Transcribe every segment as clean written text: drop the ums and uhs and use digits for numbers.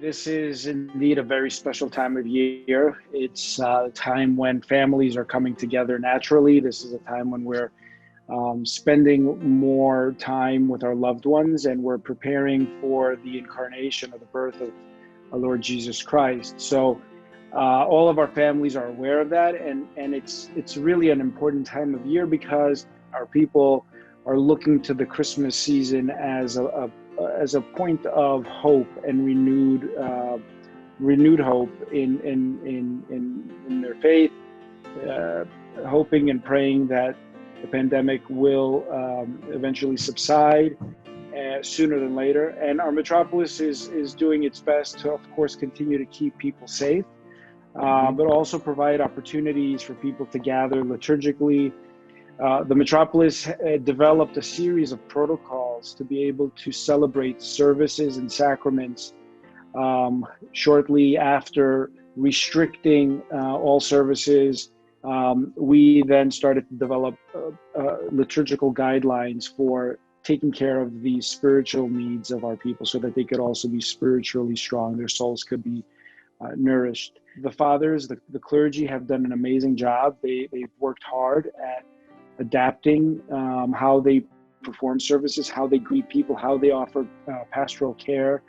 This is indeed a very special time of year. It's a time when families are coming together naturally. This is a time when we're spending more time with our loved ones, and we're preparing for the incarnation or the birth of our Lord Jesus Christ. So all of our families are aware of that, and it's really an important time of year because our people are looking to the Christmas season as a point of hope and renewed hope in their faith, hoping and praying that the pandemic will eventually subside sooner than later. And our metropolis is doing its best to, of course, continue to keep people safe, but also provide opportunities for people to gather liturgically. The metropolis developed a series of protocols to be able to celebrate services and sacraments shortly after restricting all services. We then started to develop liturgical guidelines for taking care of the spiritual needs of our people so that they could also be spiritually strong, their souls could be nourished. The fathers, the clergy have done an amazing job. They've worked hard at adapting how they perform services, how they greet people, how they offer pastoral care,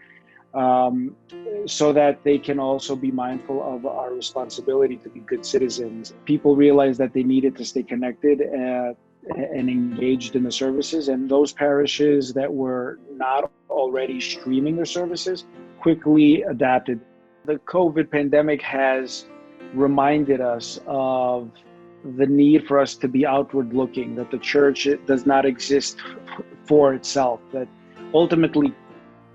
so that they can also be mindful of our responsibility to be good citizens. People realized that they needed to stay connected and engaged in the services, and those parishes that were not already streaming their services quickly adapted. The COVID pandemic has reminded us of the need for us to be outward looking, that the church does not exist for itself, that ultimately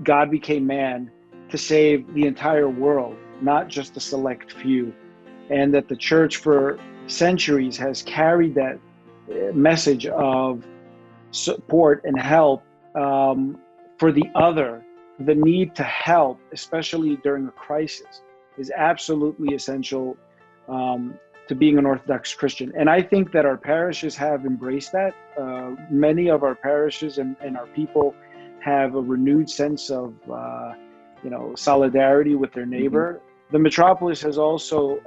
God became man to save the entire world, not just a select few, and that the church for centuries has carried that message of support and help for the other. The need to help, especially during a crisis, is absolutely essential to being an Orthodox Christian. And I think that our parishes have embraced that. Many of our parishes and our people have a renewed sense of solidarity with their neighbor. The metropolis has also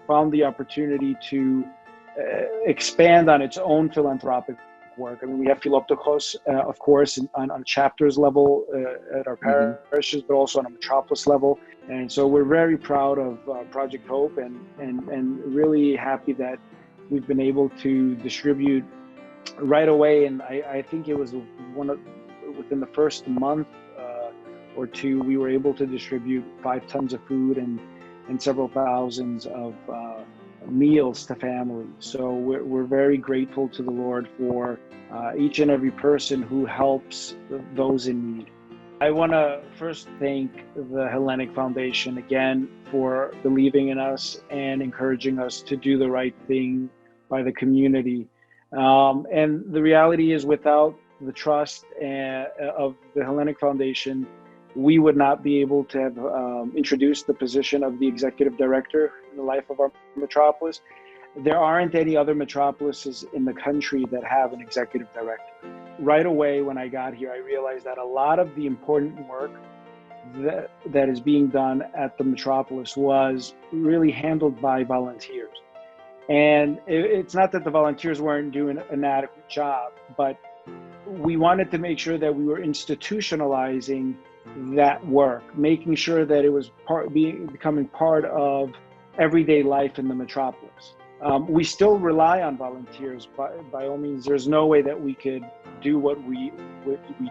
found the opportunity to expand on its own philanthropic work. I mean, we have Philoptochos, of course, on chapters level at our parishes, but also on a metropolis level. And so we're very proud of Project Hope and really happy that we've been able to distribute right away. And I think it was within the first month or two, we were able to distribute 5 tons of food and several thousands of meals to families. So we're very grateful to the Lord for each and every person who helps those in need. I want to first thank the Hellenic Foundation again for believing in us and encouraging us to do the right thing by the community. And the reality is, without the trust of the Hellenic Foundation, we would not be able to have introduced the position of the executive director in the life of our metropolis. There aren't any other metropolises in the country that have an executive director. Right away when I got here, I realized that a lot of the important work that is being done at the metropolis was really handled by volunteers. And it's not that the volunteers weren't doing an adequate job, but we wanted to make sure that we were institutionalizing that work, making sure that it was becoming part of everyday life in the metropolis. We still rely on volunteers by all means. There's no way that we could do what we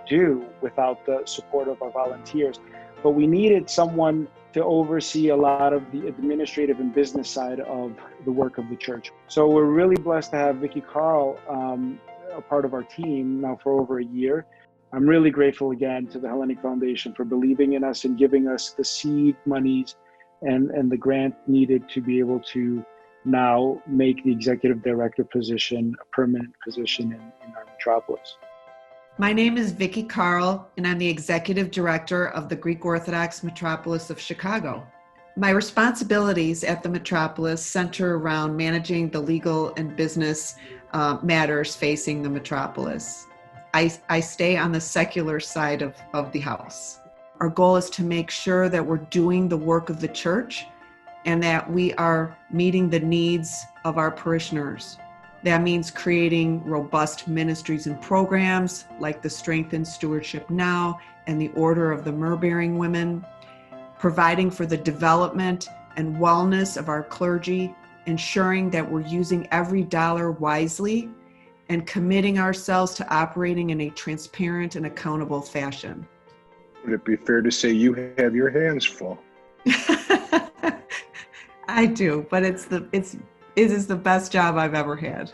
do without the support of our volunteers. But we needed someone to oversee a lot of the administrative and business side of the work of the church. So we're really blessed to have Vicki, Karl, a part of our team now for over a year. I'm really grateful again to the Hellenic Foundation for believing in us and giving us the seed monies and the grant needed to be able to now make the executive director position a permanent position in our metropolis. My name is Vicki, Karl, and I'm the executive director of the Greek Orthodox Metropolis of Chicago. My responsibilities at the metropolis center around managing the legal and business matters facing the metropolis. I stay on the secular side of the house. Our goal is to make sure that we're doing the work of the church and that we are meeting the needs of our parishioners. That means creating robust ministries and programs like the Strengthened Stewardship Now and the Order of the Myrrh-Bearing Women, providing for the development and wellness of our clergy, ensuring that we're using every dollar wisely, and committing ourselves to operating in a transparent and accountable fashion. Would it be fair to say you have your hands full? I do, but it is the best job I've ever had.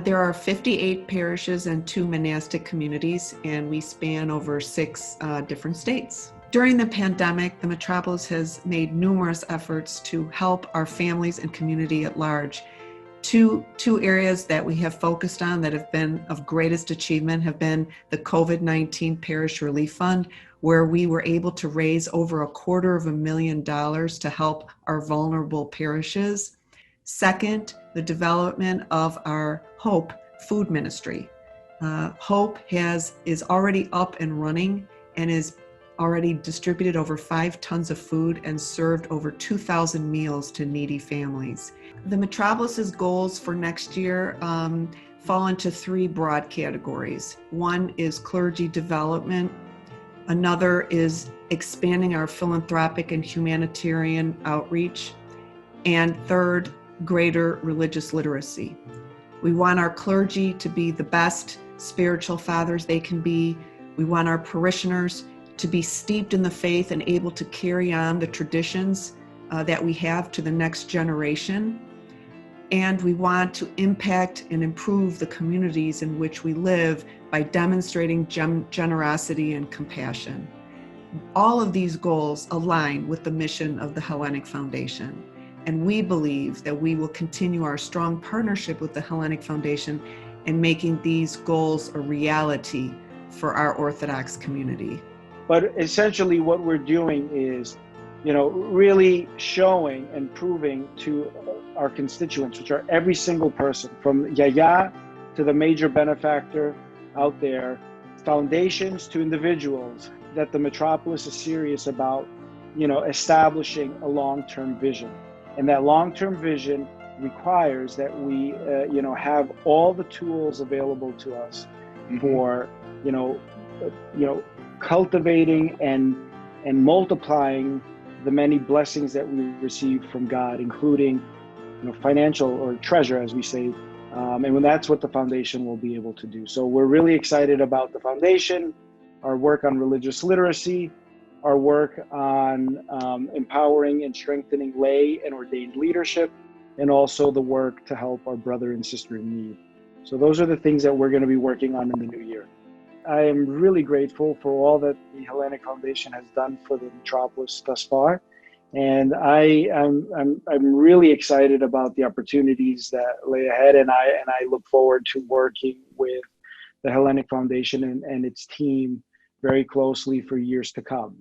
There are 58 parishes and 2 monastic communities, and we span over 6 different states. During the pandemic, the Metropolis has made numerous efforts to help our families and community at large. Two areas that we have focused on that have been of greatest achievement have been the COVID-19 Parish Relief Fund, where we were able to raise over $250,000 to help our vulnerable parishes. Second, the development of our Hope food ministry. Hope is already up and running and is already distributed over 5 tons of food and served over 2,000 meals to needy families. The Metropolis's goals for next year fall into 3 broad categories. One is clergy development. Another is expanding our philanthropic and humanitarian outreach. And third, greater religious literacy. We want our clergy to be the best spiritual fathers they can be. We want our parishioners to be steeped in the faith and able to carry on the traditions that we have to the next generation. And we want to impact and improve the communities in which we live by demonstrating generosity and compassion. All of these goals align with the mission of the Hellenic Foundation. And we believe that we will continue our strong partnership with the Hellenic Foundation in making these goals a reality for our Orthodox community. But essentially what we're doing is, really showing and proving to our constituents, which are every single person, from Yaya to the major benefactor out there, foundations to individuals, that the Metropolis is serious about, establishing a long-term vision. And that long-term vision requires that we, have all the tools available to us for, cultivating and multiplying the many blessings that we receive from God, including, financial or treasure, as we say. And when that's what the foundation will be able to do. So we're really excited about the foundation, our work on religious literacy, our work on empowering and strengthening lay and ordained leadership, and also the work to help our brother and sister in need. So those are the things that we're going to be working on in the new year. I am really grateful for all that the Hellenic Foundation has done for the Metropolis thus far. And I'm really excited about the opportunities that lay ahead, and I look forward to working with the Hellenic Foundation and its team very closely for years to come.